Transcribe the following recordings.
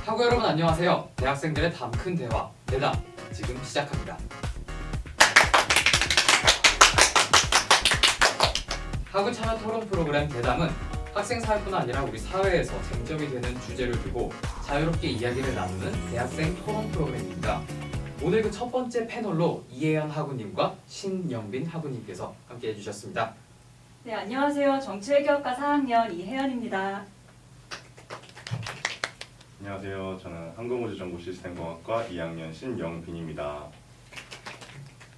학우 여러분 안녕하세요. 대학생들의 담 큰 대화 대담 지금 시작합니다. 학우 참여 토론 프로그램 대담은 학생 사회뿐 아니라 우리 사회에서 쟁점이 되는 주제를 두고 자유롭게 이야기를 나누는 대학생 토론 프로그램입니다. 오늘 그 첫 번째 패널로 이혜연 학우님과 신영빈 학우님께서 함께 해주셨습니다. 네, 안녕하세요. 정치외교학과 4학년 이혜연입니다. 안녕하세요. 저는 항공우주정보시스템공학과 2학년 신영빈입니다.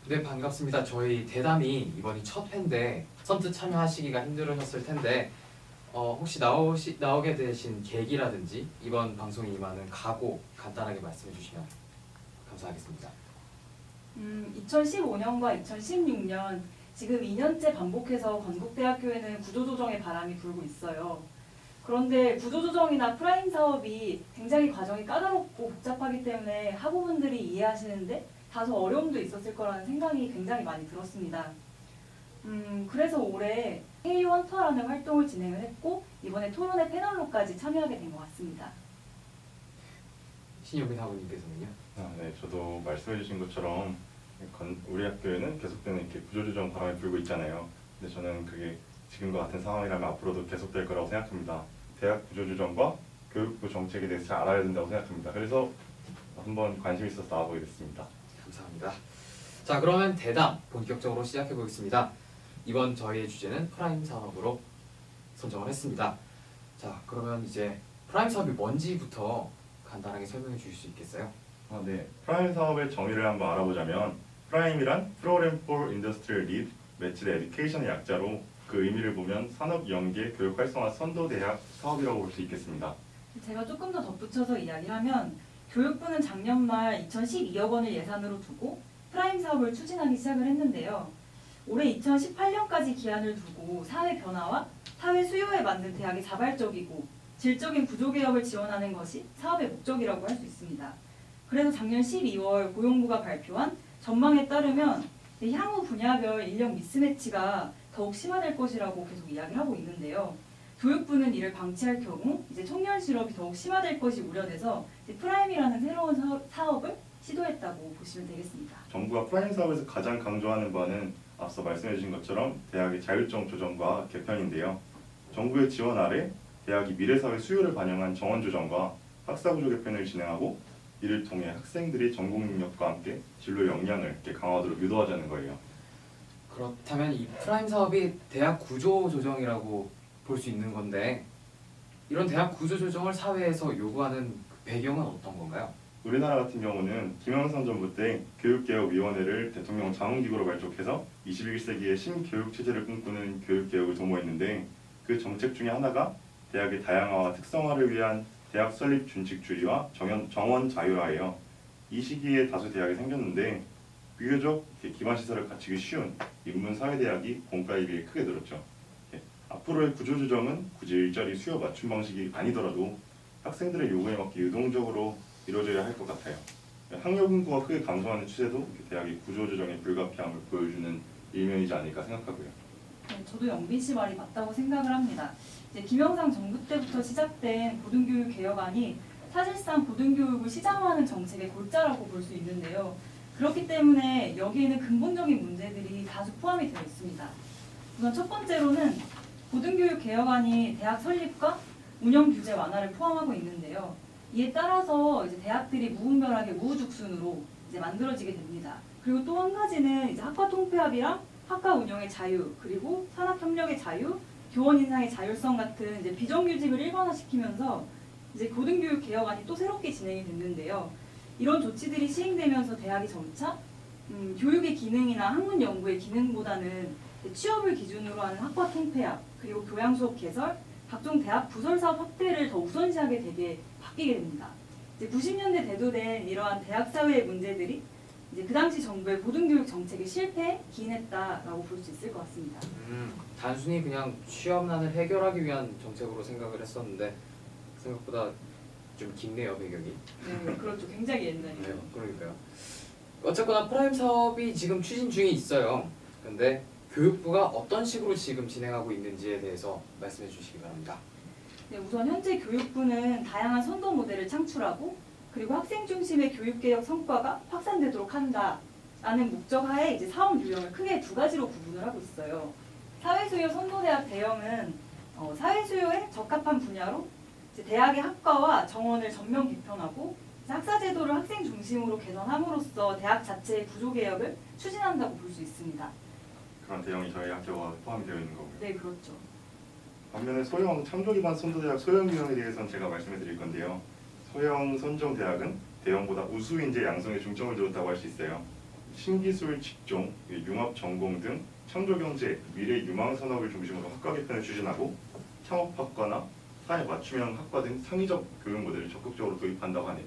네, 반갑습니다. 저희 대담이 이번이 첫 회인데 선뜻 참여하시기가 힘들으셨을 텐데 혹시 나오게 되신 계기라든지 이번 방송에 임하는 각오 간단하게 말씀해 주시면 감사하겠습니다. 2015년과 2016년 지금 2년째 반복해서 건국대학교에는 구조조정의 바람이 불고 있어요. 그런데 구조조정이나 프라임 사업이 굉장히 과정이 까다롭고 복잡하기 때문에 학우분들이 이해하시는데 다소 어려움도 있었을 거라는 생각이 굉장히 많이 들었습니다. 그래서 올해 K1터라는 활동을 진행을 했고 이번에 토론회 패널로까지 참여하게 된 것 같습니다. 신영빈 학우님께서는요? 네, 저도 말씀해주신 것처럼 우리 학교에는 계속되는 이렇게 구조조정 바람이 불고 있잖아요. 근데 저는 그게 지금과 같은 상황이라면 앞으로도 계속될 거라고 생각합니다. 대학 구조조정과 교육부 정책에 대해서 잘 알아야 된다고 생각합니다. 그래서 한번 관심 있어서 나와보게 됐습니다. 감사합니다. 자, 그러면 대담 본격적으로 시작해 보겠습니다. 이번 저희의 주제는 프라임 산업으로 선정을 했습니다. 자, 그러면 이제 프라임 사업이 뭔지부터 간단하게 설명해 주실 수 있겠어요? 네, 프라임 사업의 정의를 한번 알아보자면 프라임이란 Program for Industrial Need, Matched Education의 약자로 그 의미를 보면 산업 연계 교육 활성화 선도 대학 사업이라고 볼 수 있겠습니다. 제가 조금 더 덧붙여서 이야기를 하면 교육부는 작년 말 2012억 원을 예산으로 두고 프라임 사업을 추진하기 시작을 했는데요. 올해 2018년까지 기한을 두고 사회 변화와 사회 수요에 맞는 대학이 자발적이고 질적인 구조개혁을 지원하는 것이 사업의 목적이라고 할 수 있습니다. 그래서 작년 12월 고용부가 발표한 전망에 따르면 향후 분야별 인력 미스매치가 더욱 심화될 것이라고 계속 이야기를 하고 있는데요. 교육부는 이를 방치할 경우 이제 청년 실업이 더욱 심화될 것이 우려돼서 프라임이라는 새로운 사업을 시도했다고 보시면 되겠습니다. 정부가 프라임 사업에서 가장 강조하는 바는 앞서 말씀해 주신 것처럼 대학의 자율적 조정과 개편인데요. 정부의 지원 아래 대학이 미래사회 수요를 반영한 정원 조정과 학사구조 개편을 진행하고 이를 통해 학생들이 전공 능력과 함께 진로 역량을 이렇게 강화하도록 유도하자는 거예요. 그렇다면 이 프라임 사업이 대학 구조 조정이라고 볼 수 있는 건데 이런 대학 구조 조정을 사회에서 요구하는 배경은 어떤 건가요? 우리나라 같은 경우는 김영삼 정부 때 교육개혁위원회를 대통령 자문기구로 발족해서 21세기의 신교육 체제를 꿈꾸는 교육개혁을 도모했는데 그 정책 중에 하나가 대학의 다양화와 특성화를 위한 대학 설립 준칙주의와 정원 자율화예요. 이 시기에 다수 대학이 생겼는데 비교적 기반 시설을 갖추기 쉬운 인문사회대학이 공과에 비해 크게 늘었죠. 앞으로의 구조조정은 굳이 일자리 수요 맞춤 방식이 아니더라도 학생들의 요구에 맞게 유동적으로 이루어져야 할 것 같아요. 학력 인구가 크게 감소하는 추세도 대학의 구조조정의 불가피함을 보여주는 일면이지 않을까 생각하고요. 네, 저도 영빈 씨 말이 맞다고 생각을 합니다. 이제 김영삼 정부 때부터 시작된 고등교육 개혁안이 사실상 고등교육을 시장화하는 정책의 골자라고 볼 수 있는데요. 그렇기 때문에 여기에는 근본적인 문제들이 다수 포함이 되어 있습니다. 우선 첫 번째로는 고등교육 개혁안이 대학 설립과 운영 규제 완화를 포함하고 있는데요. 이에 따라서 이제 대학들이 무분별하게 우후죽순으로 이제 만들어지게 됩니다. 그리고 또 한 가지는 이제 학과 통폐합이랑 학과 운영의 자유, 그리고 산학협력의 자유, 교원 인상의 자율성 같은 이제 비정규직을 일반화시키면서 이제 고등교육 개혁안이 또 새롭게 진행이 됐는데요. 이런 조치들이 시행되면서 대학이 점차 교육의 기능이나 학문 연구의 기능보다는 취업을 기준으로 하는 학과 통폐합, 그리고 교양 수업 개설, 각종 대학 부설 사업 확대를 더 우선시하게 되게 바뀌게 됩니다. 이제 90년대 대두된 이러한 대학 사회의 문제들이 이제 그 당시 정부의 고등교육 정책의 실패에 기인했다라고 볼 수 있을 것 같습니다. 단순히 그냥 취업난을 해결하기 위한 정책으로 생각을 했었는데 생각보다 좀 깊네요, 배경이. 네, 그렇죠. 굉장히 옛날이에요. 네, 그러니까요. 어쨌거나 프라임 사업이 지금 추진 중에 있어요. 근데 교육부가 어떤 식으로 지금 진행하고 있는지에 대해서 말씀해 주시기 바랍니다. 네, 우선 현재 교육부는 다양한 선도 모델을 창출하고 그리고 학생 중심의 교육개혁 성과가 확산되도록 한다라는 목적하에 이제 사업 유형을 크게 두 가지로 구분을 하고 있어요. 사회수요 선도대학 대형은 사회수요에 적합한 분야로 이제 대학의 학과와 정원을 전면 개편하고 학사제도를 학생 중심으로 개선함으로써 대학 자체의 구조개혁을 추진한다고 볼 수 있습니다. 그런 대형이 저희 학교가 포함이 되어 있는 거고요. 네, 그렇죠. 반면에 소형 창조기반 선도대학 소형 유형에 대해서는 제가 말씀해 드릴 건데요. 소형 선정대학은 대형보다 우수인재 양성에 중점을 두었다고 할 수 있어요. 신기술, 직종, 융합 전공 등 창조경제, 미래 유망 산업을 중심으로 학과 개편을 추진하고 창업학과나 사회 맞춤형 학과 등 창의적 교육 모델을 적극적으로 도입한다고 하네요.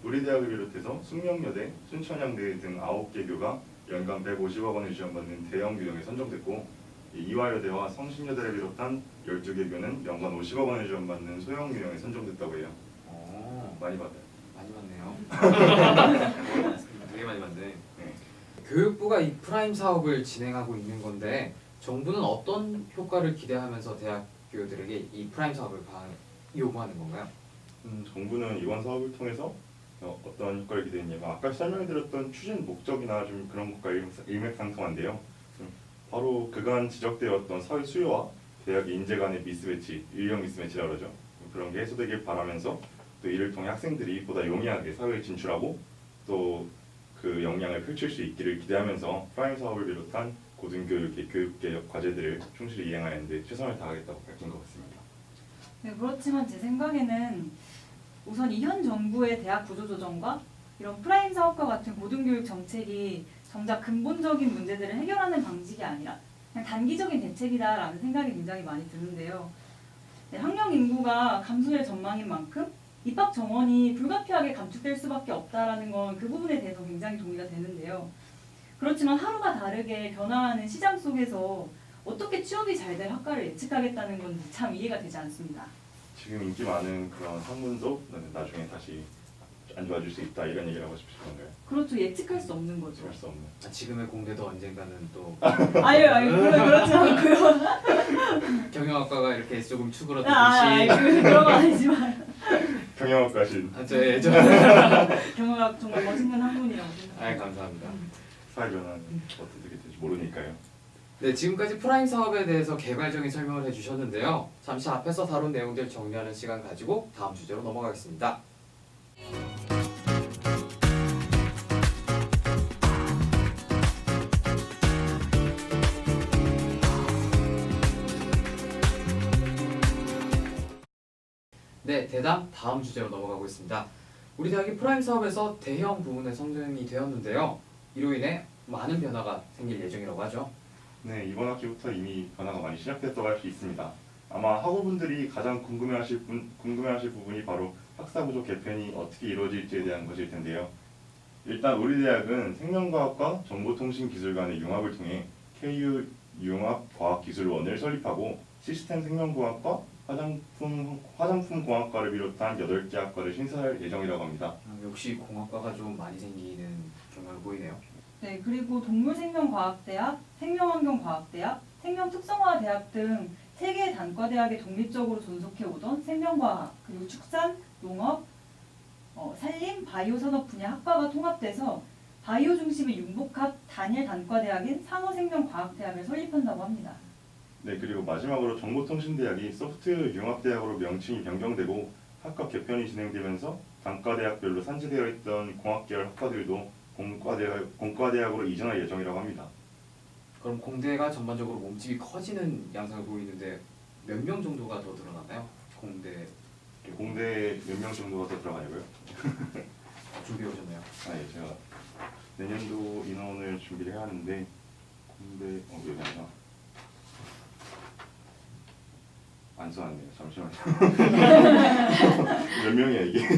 우리 대학을 비롯해서 숙명여대, 순천향대 등 9개 교가 연간 150억 원을 지원받는 대형 유형에 선정됐고 이화여대와 성신여대를 비롯한 12개 교는 연간 50억 원을 지원받는 소형 유형에 선정됐다고 해요. 많이 받아요. 많이 받네요. 되게 많이 받네. 네. 교육부가 이 프라임 사업을 진행하고 있는 건데 정부는 어떤 효과를 기대하면서 대학교들에게 이 프라임 사업을 요구하는 건가요? 정부는 이번 사업을 통해서 어떤 효과를 기대했냐면 아까 설명드렸던 추진 목적이나 좀 그런 것과 일맥상통한데요. 바로 그간 지적되었던 사회 수요와 대학의 인재 간의 미스매치, 유형 미스매치라고 그러죠. 그런 게 해소되길 바라면서 또 이를 통해 학생들이 보다 용이하게 사회에 진출하고 또 그 역량을 펼칠 수 있기를 기대하면서 프라임 사업을 비롯한 고등교육의 교육개혁 과제들을 충실히 이행하는 데 최선을 다하겠다고 밝힌 것 같습니다. 네, 그렇지만 제 생각에는 우선 이 현 정부의 대학 구조조정과 이런 프라임 사업과 같은 고등교육 정책이 정작 근본적인 문제들을 해결하는 방식이 아니라 그냥 단기적인 대책이다라는 생각이 굉장히 많이 드는데요. 네, 학령 인구가 감소할 전망인 만큼 입학 정원이 불가피하게 감축될 수밖에 없다라는 건 그 부분에 대해서 굉장히 동의가 되는데요. 그렇지만 하루가 다르게 변화하는 시장 속에서 어떻게 취업이 잘 될 학과를 예측하겠다는 건 참 이해가 되지 않습니다. 지금 인기 많은 그런 학문도 나중에 다시 안 좋아질 수 있다 이런 얘기를 하고 싶으신 건가요? 그렇죠. 예측할 수 없는 거죠. 할 수 없는. 지금의 공대도 언젠가는 또 아유, 그렇지 않고요. 경영학과가 이렇게 조금 추그러들듯이 그런 거 아니지만 경영학과신 저 경영학 정말 멋있는 학문이라고 생각합니다. 감사합니다. 사회 변화는 어떻게 될지 모르니까요. 네, 지금까지 프라임 사업에 대해서 개괄적인 설명을 해주셨는데요. 잠시 앞에서 다룬 내용들 정리하는 시간 가지고 다음 주제로 넘어가겠습니다. 네, 대담 다음 주제로 넘어가고 있습니다. 우리 대학이 프라임 사업에서 대형 부분에 선정이 되었는데요. 이로 인해 많은 변화가 생길 예정이라고 하죠. 네, 이번 학기부터 이미 변화가 많이 시작됐다고 할 수 있습니다. 아마 학우분들이 가장 궁금해하실 부분이 바로 학사구조 개편이 어떻게 이루어질지에 대한 것일 텐데요. 일단 우리 대학은 생명과학과 정보통신기술간의 융합을 통해 KU 융합과학기술원을 설립하고 시스템 생명공학과 화장품공학과를 비롯한 8개 학과를 신설할 예정이라고 합니다. 역시 공학과가 좀 많이 생기는 경향을 보이네요. 네, 그리고 동물생명과학대학, 생명환경과학대학, 생명특성화대학 등 3개의 단과대학에 독립적으로 존속해오던 생명과학, 그리고 축산, 농업, 산림, 바이오 산업 분야 학과가 통합돼서 바이오 중심의 융복합 단일 단과대학인 상호생명과학대학을 설립한다고 합니다. 네, 그리고 마지막으로 정보통신대학이 소프트웨어 융합대학으로 명칭이 변경되고 학과 개편이 진행되면서 단과대학별로 산재되어 있던 공학계열 학과들도 공과대학으로 이전할 예정이라고 합니다. 그럼 공대가 전반적으로 몸집이 커지는 양상을 보이는데 몇 명 정도가 더 늘어나나요? 공대에 몇 명 정도가 더 들어가냐고요? 준비해 오셨나요? 네, 제가 내년도 인원을 준비를 해야 하는데 공대 여기 아니라 안 써놨네요. 잠시만요. 몇 명이야 이게?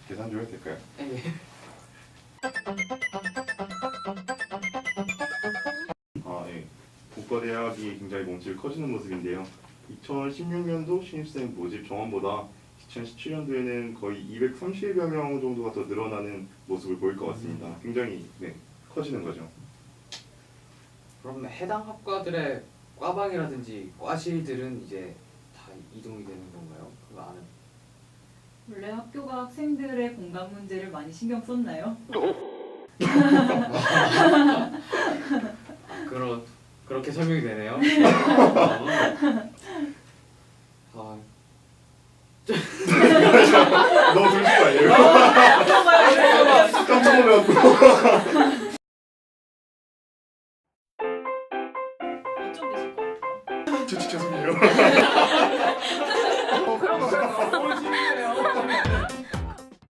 계산 좀 해도 될까요? 네. 예. 공과대학이 굉장히 몸집이 커지는 모습인데요. 2016년도 신입생 모집 정원보다 2017년도에는 거의 230여 명 정도가 더 늘어나는 모습을 보일 것 같습니다. 굉장히 커지는 거죠. 그럼 해당 학과들의 과방이라든지 과실들은 이제 다 이동이 되는 건가요? 그거 아는? 원래 학교가 학생들의 공강 문제를 많이 신경 썼나요? 그렇게 설명이 되네요. 아, 너무 들으신 거 아니에요? 깜짝 놀라고. 좀 되실 것 같아요. 죄송해요.